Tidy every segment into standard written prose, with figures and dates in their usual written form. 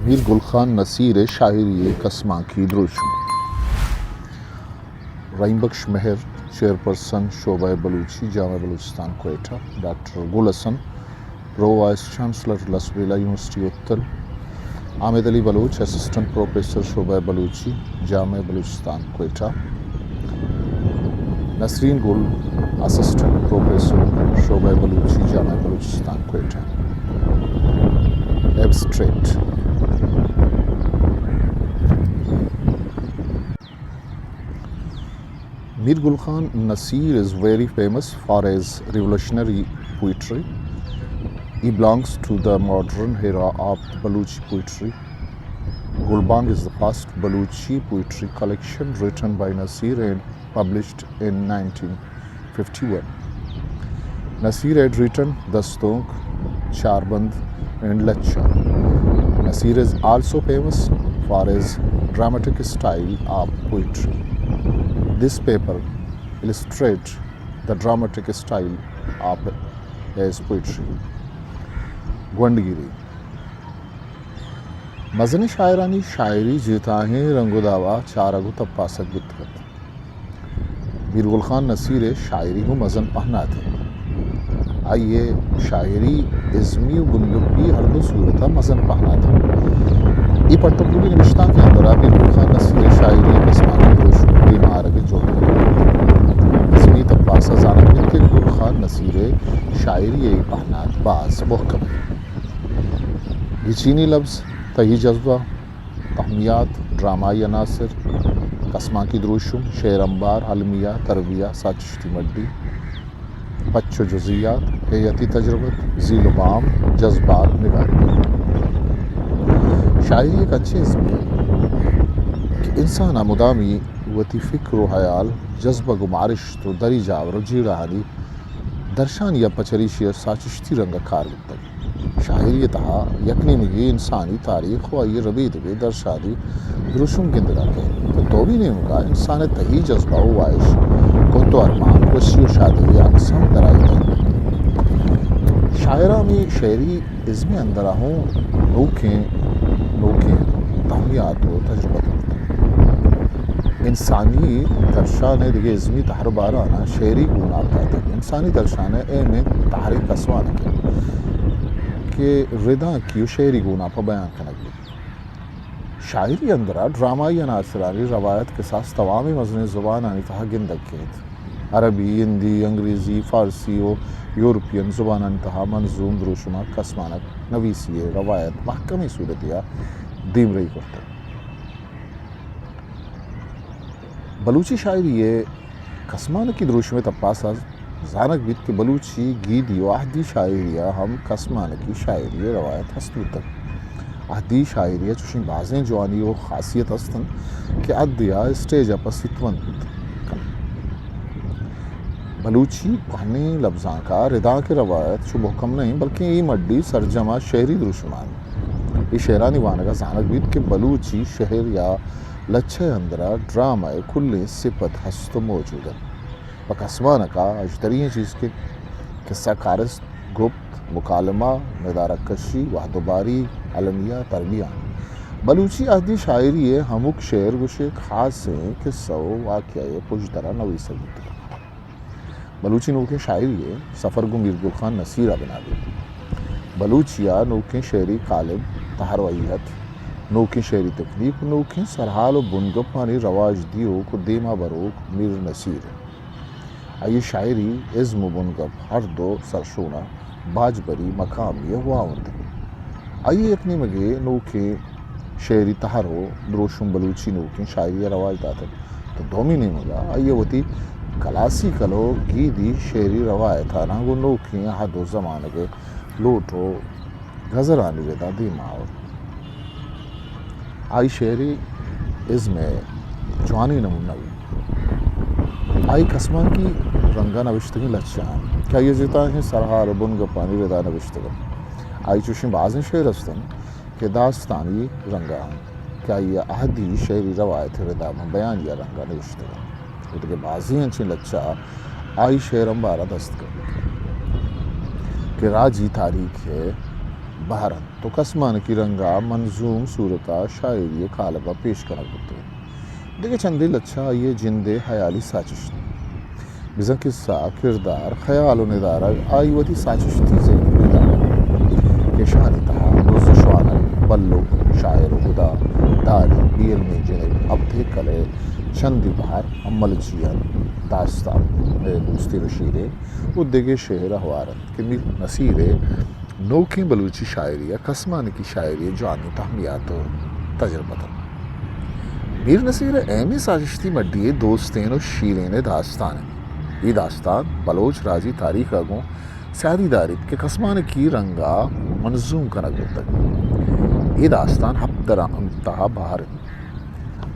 میر گل خان نصیر شاعری قسمہ کی دروشم رحیم بخش مہر چیئرپرسن شعبہ بلوچی جامعہ Balochistan Quetta, doctor Gul Hassan pro vice chancellor Lasbela university Uthal, Hamid Ali Baloch assistant professor شعبہ بلوچی جامعہ بلوچستان کوئٹہ، نسرین گل اسسٹنٹ پروفیسر شعبہ بلوچی جامعہ Balochistan Quetta. Abstract Mir Gul Khan Nasir is very famous for his revolutionary poetry. He belongs to the modern era of the Baluchi poetry. Gulbang is the first Baluchi poetry collection written by Nasir and published in 1951. Nasir had written Dastonk, Charband and Lacha. Nasir is also famous for his dramatic style of poetry. This paper illustrates the dramatic style of his poetry. گونڈگیری مزن شاعرانی شاعری جیتاہیں رنگ و داوا چارگو تپاسک بتگت میر گل خان نصیر شاعری کو مزن پہنا تھے آئیے شاعری ازمی و گندگی ہر دو صورتہ مزن پہنا تھا یہ پرتبدلی نوشتہ کے اندر میر گل خان نصیر شاعری قسمہ کی دروشم بیمارگ جوڑ ازمی تپاسہ زانب ملتے گل خان نصیر شاعری پہنات باز محکم یہ چینی لفظ تہی جذبہ تہمیات ڈرامائی عناصر قسمہ کی دروشم شعر انبار علمیہ تربیہ ساچشتی مڈی پچ و جزیات حیاتی تجربت ذیل و بام جذبات نگاری شاعری ایک اچھے اسم ہے کہ انسان مدامی وتی فکر و حیال جذبہ گمارش تو دری جاور و جیڑانی درشان یا پچریشی ساچشتی رنگ کار گتگ شاعری تہا یکنی مگی انسانی تاریخ و آئی ربید بے درشادی دروشم گندگا کے تو بھی نہیں مگا انسان تہی جذبہ و وائش کو تو ارمان وشی و شادی اقسام درائی دیں شاعرہ میں شعری ازمی اندرہ ہوں نوکیں تہمیات و تجربت انسانی درشان دیگه ازمی تحر بارانا شعری گونا بتاتا انسانی درشان اے میں تحریک اسوانا کہ ردا کیو شعری گونا پا بیان کنگ لی شاعری اندرہ ڈرامائی عناصرانی روایت کے ساتھ توامی مزن زبان آنی تہا گندگ کہت عربی، ہندی، انگریزی، فارسی و یورپین زبان آنی تہا منظوم دروشمہ قسمانک نویسی روایت محکمی صورتیا دیم رہی کرتا بلوچی شاعری قسمان کی دروشم تپاسا زانک بیت کے بلوچی گیدی و عہدی شاعریہ ہم قسمان کی شاعری روایت ہستو تک عہدی شاعریہ چوشن بازیں جوانی و خاصیت ہستن کہ عدیہ اسٹیج اپا ستون بلوچی پہنے لفظاں کا ردا کے روایت چو محکم نہیں بلکہ یہ مڈی سرجمہ شعری دروشمان یہ شعرانی وانگا زانک بیت کے بلوچی شہر یا لچھے اندرہ ڈرامہ کلی صفت ہست موجود ہے قسمانہ کا اجترین چیز کے قصہ کارست گپت مکالمہ ندارہ کشی وحد و باری علمیہ تربیہ بلوچی عہدی شاعری ہمک شعر گوشے خاص ہیں قصہ و واقعہ پجترہ نوی سبت بلوچی نوکیں شاعری سفر گو میر گل خان نصیرہ بنا دے بلوچیہ نوکیں شعری قالب تحرویت نوکیں شعری تکنیک نوکیں سرحال و بنگپانی رواج دیو کو دیما بروک میر نصیر آئی شاعری ازم و بنگپ ہر دو سرشونہ باج بری مقامی واوند آئی اکنی مگے نوکیں شعری تحرو دروشم بلوچی نوکیں شاعری رواج داتا تو دومی نہیں مگا آئی وتی کلاسی کلو گیدی شعری روایت آنا گو نوکیں حد و زمانہ کے لوٹو غزرانی ویدہ دیما آئی شعری ازم جوانی نمونوی آئی قسمان کی رنگا نوشتگی لچان کیا یہ زیتا ہیں سرحال بنگ پانی ردا نوشتگی آئی چوشن بازن شعر استن کہ داستانی رنگا کیا یہ عہدی شعری روایت ردا میں بیان یا رنگا نوشتگی تو کہ بازی انچن لچا آئی شعر امبارہ دست کر کہ راجی تاریخ ہے بہرن تو کسمان کی رنگا منظوم صورتہ شاعری کالبہ پیش کنک بودتے دیکھے چندی لچھا یہ جندے حیالی ساچشت بزن قصہ کردار خیال و ندارگ آئی وتی ساچشتی سے کہ شانی تہا دوست شوانل بلو شاعر و خدا داری بیل میں جنب ابدھے کلے چندی بہر عمل جیان داستان دوستی رشیرے ادگے شہر ہوارت کہ میر نصیرے نوکیں بلوچی شاعری کسمان کی شاعری جوانی تہمیات و تجربہ میر نصیر ایمی سازشتی مڈی دوستین و شیرین داستان یہ داستان بلوچ راجی تاریخ اگوں سیادی دارید کہ کسمان کی رنگا منظوم کنک بودتگ یہ داستان ہفتہ انتہا بہر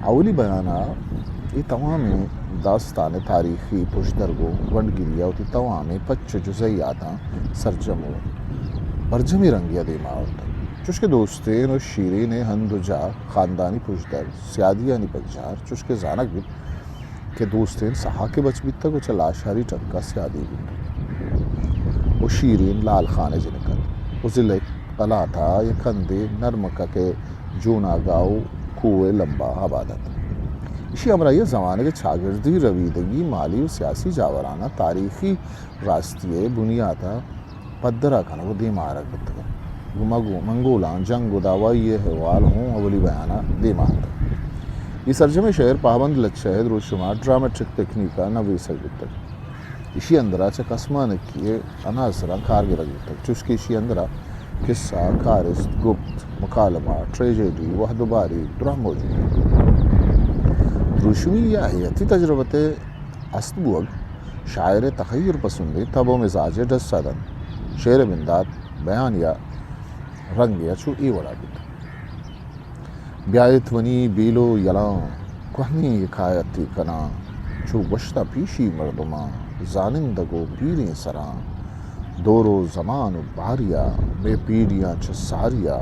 اولی بیانہ یہ تمام داستان تاریخی پشدرگو ونڈگیریا ہوتی تمام پچ جزئیاتاں سرجمو برجمی رنگیا دیما ہوتا چشکے دوستین و شیرین ہند جا خاندانی پشدر سیادیانی پجار چشکے زانک بھی کہ دوستین سہا کے بچ بھی تک وچا لاشاری ٹکا سیادی بھی و شیرین لال خانے جنکل و ضلع قلاتا یہ کندے نرمکا کے جونا گاؤ کوئے لمبا آبادت اسی امرہ یہ زمانے کے چھاگردی رویدگی مالی و سیاسی جاورانہ تاریخی راستی بنیادہ پدرہ کنا وہ دیمارک بتگا منگولان جنگ و دعوائی یہ حوال ہوں اولی بیانہ دیمارک یہ سرجم شہر پابند لچھہد روز شمار ڈرامیٹرک تکنیکا نوی سک بتگ اسی اندرہ چا کسمان کی عناصرہ کارگرگ بتگ چسکی اسی اندرہ قصہ کارست گپت مکالمہ ٹریجیڈی وحد باری درہ موجود روشمی یا حیاتی تجربت استبوگ شاعر تخیر پسندی تب و مزاج ڈس سدن شعر بندات بیان یا رنگ یا چھو ای وڑا بیت بیایت ونی بیلو یلان کوہنی حکایتی کنا چھو گشتہ پیشی مردما زانندگو پیریں سران دورو زمان و باریا بے پیڑیاں چساریا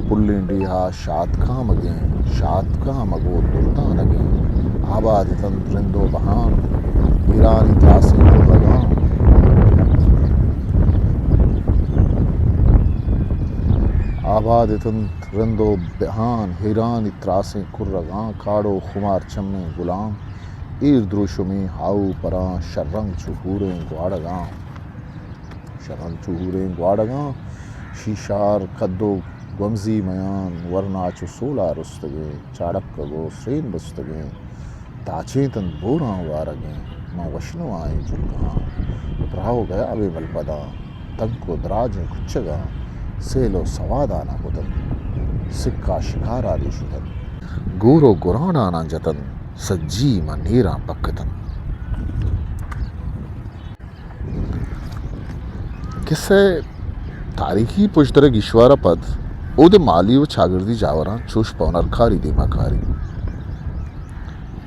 پلیں ڈیہا شاد کا مگو دردان اگیں آباد تن رندو بہان ایرانی تاسے کرگان آباد تن رندو بہان ہیرانی تراسیں کرگان کاڑو خمار چمیں غلام ایر دروشمی ہاؤ پران شرنگ چہوریں گواڑگاں شیشار کدو گمزی میان ورناچو سولا رستگیں چاڑک کگو سرین بستگیں تاچیں تن بوراں وارگیں ماں وشنو آئیں جلگاں اتراؤ گیا بے ملپداں تنگ کو دراجیں کچگاں سیلو سواد آنا بدن سکا شکار آلی شدن گورو گران آنا جتن سجی ماں نیراں پکتن قصے تاریخی پشترگ ایشوارا پد او دے مالی و چھاگردی جاوران چوش پونر کھاری دیما کھاری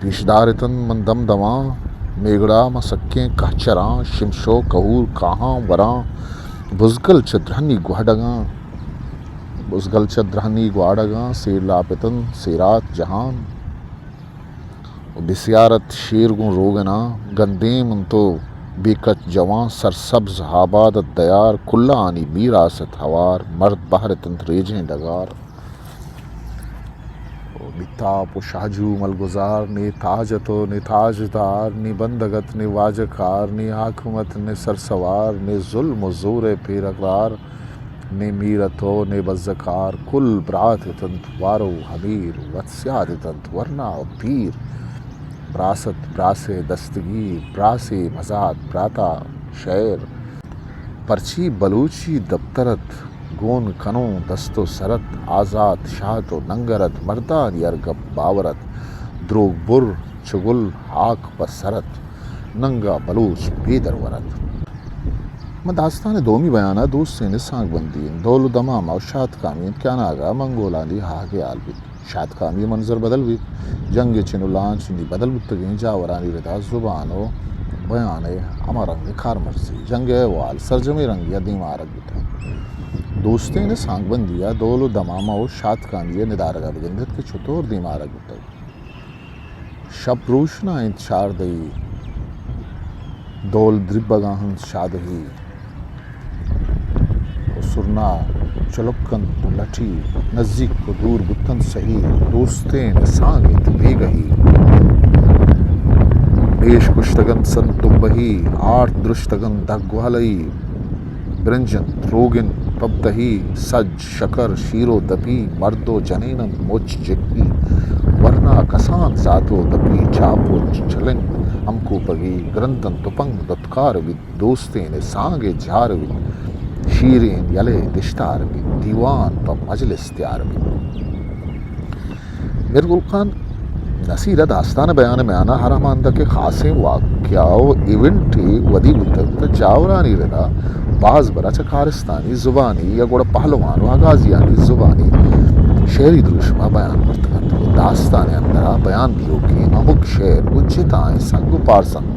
پیشدارتن مندم دماں میگڑا مسکیں کہچراں شمشو کہور کہاں وراں بزگل چدرہنی گواڑگاں سیر لاپتن سیرات جہان بسیارت شیرگن روگنا گندیم انتو بیکت جوان سرسبز آبادت دیار کلا آنی میراست ہوار مرد بہرتن ریجیں ڈگار بیتاپ و شاہجو ملگزار نی تاجتو نی تاجدار نی بندگت نی واجکار نی حاکمت نی سرسوار نی ظلم و زور پیرگار نی میرتو نی بزکار کل برات تنت وارو حمیر وتسیاد تنت ورنا و پیر براست براسے دستگیر براسے مزاد براتا شعر پرچی بلوچی دبترت گون کنوں دستو سرت آزاد شاہت و ننگرت مردان یرگب باورت دروگ بر چگل ہاک پر سرت ننگا بلوچ بیدر ورت میں داستان دومی بیانہ دوست سے نسانگ بندین دول دماما و شاد کامین کیا ناگا منگولانی ہاگے آل بیت شاد کامی منظر بدل بیت جنگ چنو لانچ نی بدل بتگین جاورانی ردا زبانو بیانے امرنگ کار مرسی جنگ وال سرجمی رنگیا دیمارک بیتا دوستین سانگ بندیا دول دماما و شاد کامی ندارگا بگندت کے چھتور دیمارک بیتا شب روشنا انتشار دی دول دربگاہن شادہی سرنا چلکن لٹھی نزدیک کو دور بتن سہی دوستین سانگت بیگہی بیش کشتگن سن تبہی آرت درشتگن دگوالئی برنجن روگن پبدہی سج شکر شیرو دپی مردو جنینن موچ جگی ورنہ کسان ساتو دپی چاپو چلنگ ہم کو پگی گرندن تپنگ دتکار بید دوستین سانگے جھار بید شیرین یلے دشتار بید دیوان پا مجلس تیار بید میر گلقان نصیر داستان بیان میں آنا حراماندہ کے خاصے واقعہ و ایونٹی ودی بودتک تا جاورانی ردا بعض برا چکارستانی زبانی یا گوڑا پہلوان و آغازیانی زبانی شعری دروشما بیان کرتگند و داستان اندرا بیان بھی ہوگی امک شعر و جتائیں سنگ و پارسن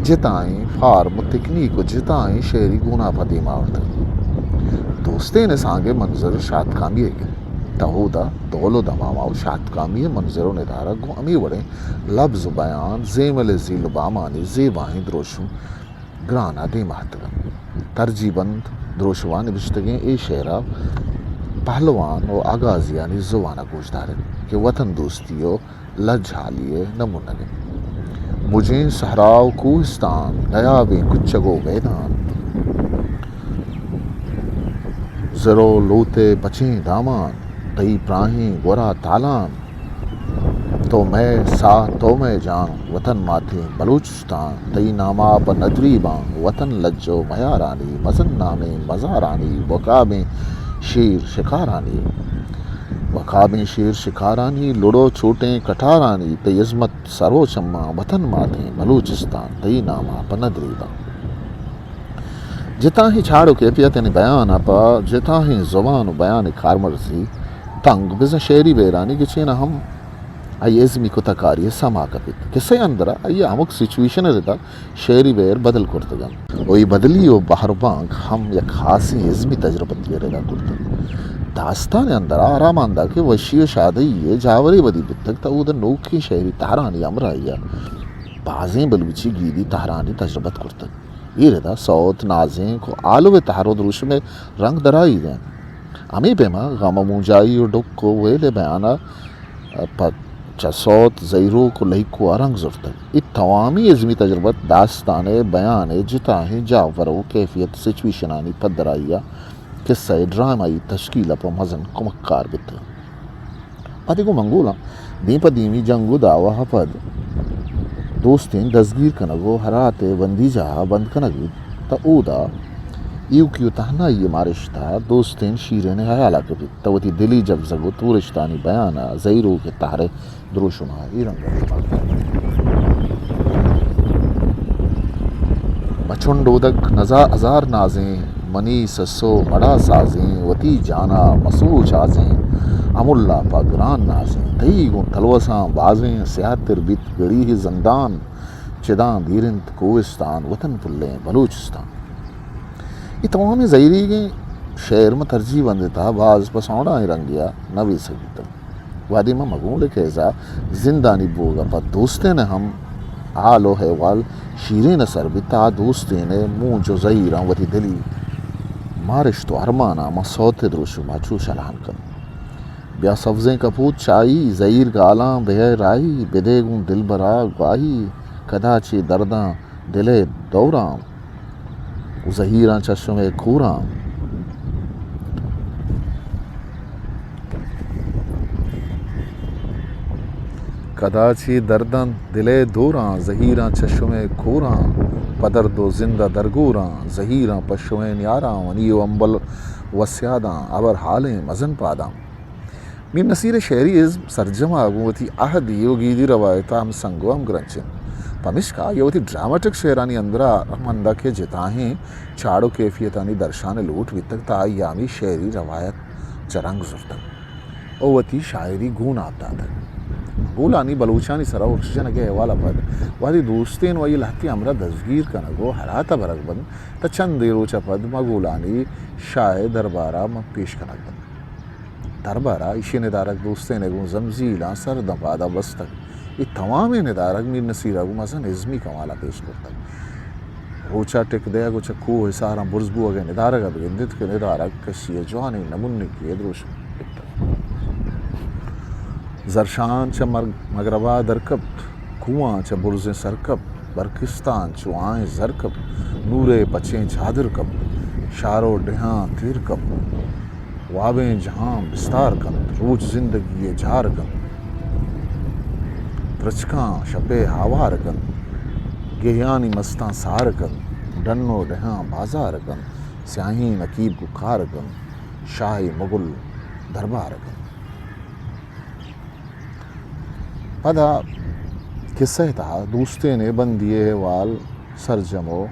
جتائیں فارم و تکنیک و جتائیں شعری گونا پا دیما ہوتا دوستین سانگے منظر شاد کامی ہے گی تہودا دولو دماما و شاد کامی منظر و ندارہ گو امی وڑے لفظ بیان زیمل زیل بامانی زیبائیں دروشم گرانا دیما ہتگن ترجیبند دروشوان بشتگیں اے شعرہ پہلوان و آغازیانی زوانا گوش دارے کہ وطن دوستیو لجھالیے نمونگے مجھیں صحراو کوہستان نیابیں کچگو میدان زرو لوتے بچیں دامان تئی پراہیں گورا تالان تو میں سا تو میں جان وطن ماتھے بلوچستان تئی ناما پا ندریباں وطن لجو میارانی مزن نامے مزارانی وقابیں شیر شکارانی وقابیں شیر شکارانی لڑو چھوٹیں کٹارانی تئی عظمت سرو چما وطن ماتھے بلوچستان تئی ناما پا ندریباں جتا ہی چھاڑو کیفیت بیان اپا جتا ہی زبان و بیان کارمرزی تنگ بزن شعری بیرانی کہ چینا ہم آئی ازمی کو تکاری سما کپیت کسے اندرا آئی امک سچویشن رہتا شعری بیر بدل کرتگن وہی بدلی و بحر بانک ہم یک خاصی ازمی تجربت یہ رہتا کرتگن داستان اندرا آرام آندہ کہ وشی و شادی یہ جاوری بدی بتک تا او دا نوکی شعری تہرانی امرائی بازیں بلوچی گیدی تہرانی تجربت کرتگ یہ رہتا صوت نازیں کو آلو تہرو دروش میں رنگ درائی دیں امی پیما غم موجائی و ڈک کو ویلے بیانا چا صوت زیرو کو لئی کو آرنگ زرتگ یہ توامی ازمی تجربت داستان بیان جتا ہی جاورو کیفیت سچویشنانی پدرائی قصہ ڈرامائی تشکیل پا مزن کمکار بیت پتی کو منگولا دین پا دیمی جنگو داوا پد دوستین دزگیر کنگو حرات بندی جہا بند کنگی تا او دا ایو کیو تہنا یہ مارشتا دوستین شیرین حیالا کبھی توتی دلی جب زگو تورشتانی بیانا زیرو کے تحرے دروشما ایرنگ بچھنڈو دک ہزار نازیں منی سسو مڑا سازیں وتی جانا مسو چازیں ام اللہ پا گران نازیں تئی گون تلوساں بازیں سیاتر بیت گڑی ہی زندان چدان دیرنت کوہستان وطن پلیں بلوچستان یہ تمام زیری کے شعر میں ترجیح بندتا بعض پسوڑا ہی رنگیا نوی سکتا وادی میں مگون کیسا زندانی بوگا پا دوستے نے ہم آلو حیوال شیرین سر بتا دوستے نے مون جو زیران وتی دلی مارش تو ارمانا ما صوت دروشو ماچو شلان کن بیا سفزیں کپوت چائی زیر گالاں بے رائی بدے گون دل برا گواہی کدا چی درداں دلے دوراں زہیراں چشم کوراں کداچی دردن دلے دوراں زہیراں چشم کوراں پدر دو زندہ درگوراں زہیراں پشویں یاراں ونیو امبل وسیاداں ابر حالیں مزن پاداں میر نصیر شعری از سرجمہ آگوتی احد یوگیدی روایتا ہم سنگو ہم گرنچن پمشکا یوتی ڈرامٹک شعرانی اندرا مندہ کے جتاہیں چاڑو کیفیتانی درشان لوٹ بیتک تا ایامی شعری روایت چرنگ زرتک اوتی شاعری گون آبتا تک گولانی بلوچانی سرا ورشجن اگے حوالا پد وادی دوستین وی لحتی امرا دزگیر کنگو حراتا برگ بند تا چند دیروچا پد ما گولانی شاہ دربارہ ما پیش کنگ بند دربارہ ایشی ندارک دوستین اگون زمزیلان سر دپادا بستک یہ تمام ندارک میر نصیر اگو مزن ازمی کمالا پیش کرتا روچا ٹک دیا گو چکو حسارا برزبو اگے ندارگا بگندت کے ندارگ کشی جوانی نمونی کی دروش زرشان چا مغربا درکب کوان چا برز سرکب برکستان چو آئیں زرکب نور پچیں چادر کب شارو ڈہاں تیر کب وابیں جہاں بستار کن روچ زندگی جھار کن ترچکاں شپے ہاوار کن گہیانی مستاں سار کن ڈنو ڈہاں بازار کن سیاہی نقیب کو کار کن شاہی مغل دربار کن پدا قصہ تھا دوستے نے بندیے وال سرجمو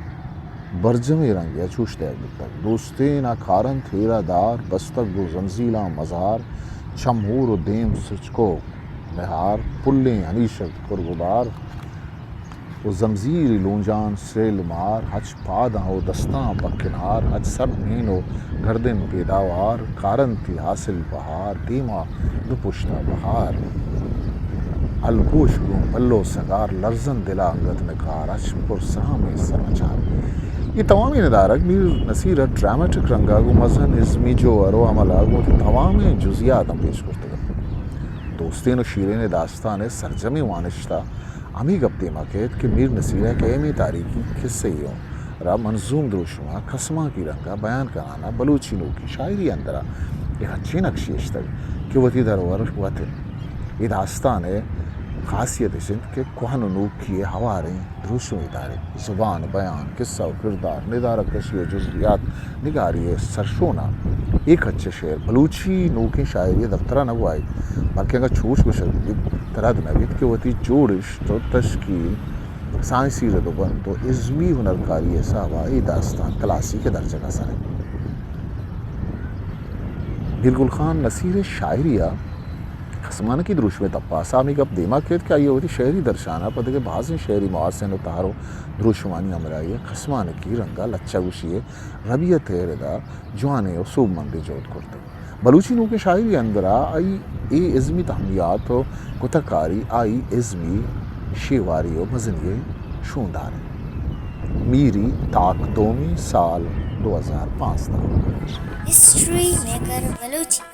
برجمی رنگیا چوشتے تک دوستے نا کارن تھیرا دار بستک گو زنزیلا مزار چمہور و دیم سچکو مہار پلیں ہنیشت کرگبار و زمزیر لونجان سیل مار ہچ پاداں و دستاں بکنار ہچ سب مین و گردن پیداوار کارن تھی حاصل بہار دیما دو پشتا بہار الگوش گوں پلو سگار لرزن دلا انگت نکار اچ پر سہامی سرچار یہ تمامی ندارک میر نصیر ڈرامیٹک رنگا گو مزن ازمی جو ارو عملہ گو تمامی جزیات ہم پیش کرتے گا دوستین و شیرین داستان سرجمی وانشتا ہمیں گپ دیما کہت کہ میر نصیر ہے کہ ایمی تاریخی قصے ہوں را منظوم دروشما قسمہ کی رنگا بیان کرانا بلوچی لوگ کی شاعری اندرا ایک اچھی نقشیش تک کہ وطی درور وطن یہ داستان ہے خاصیت سندھ کے کوہن و نوک کیے ہواریں دروشوں ادارے زبان بیان قصہ و کردار ندارہ کشی و جزیات نگاری سرشونا ایک اچھے شعر بلوچی نوکی شاعری دفترہ نگوائی بلکہ اگر چھوش کو شدید تراد نوید کہ وطی جوڑش تو تشکیل سائنسی ردوبن تو ازمی ہنرکاری صحابہ داستان کلاسی کے درجہ کا سر ہے گلگل خان نصیر شاعریہ خسمانہ کی دروش میں تپا سامی گپ دیما کہت کہ آئیے ہوتی شہری درشانہ پتہ کہ بعضی شہری مواسن و تہارو دروشمانی امرائی خسمانہ کی رنگا لچا گوشیے ربیت ردا جوانے و صوب مندی جوت کرتے بلوچی نو کے شاعری اندرا آئی اے ازمی تحمیات و کتکاری آئی ازمی شیواری و مزنی شوندار میری تاک دومی سال 2005 ہسٹری میکر بلوچی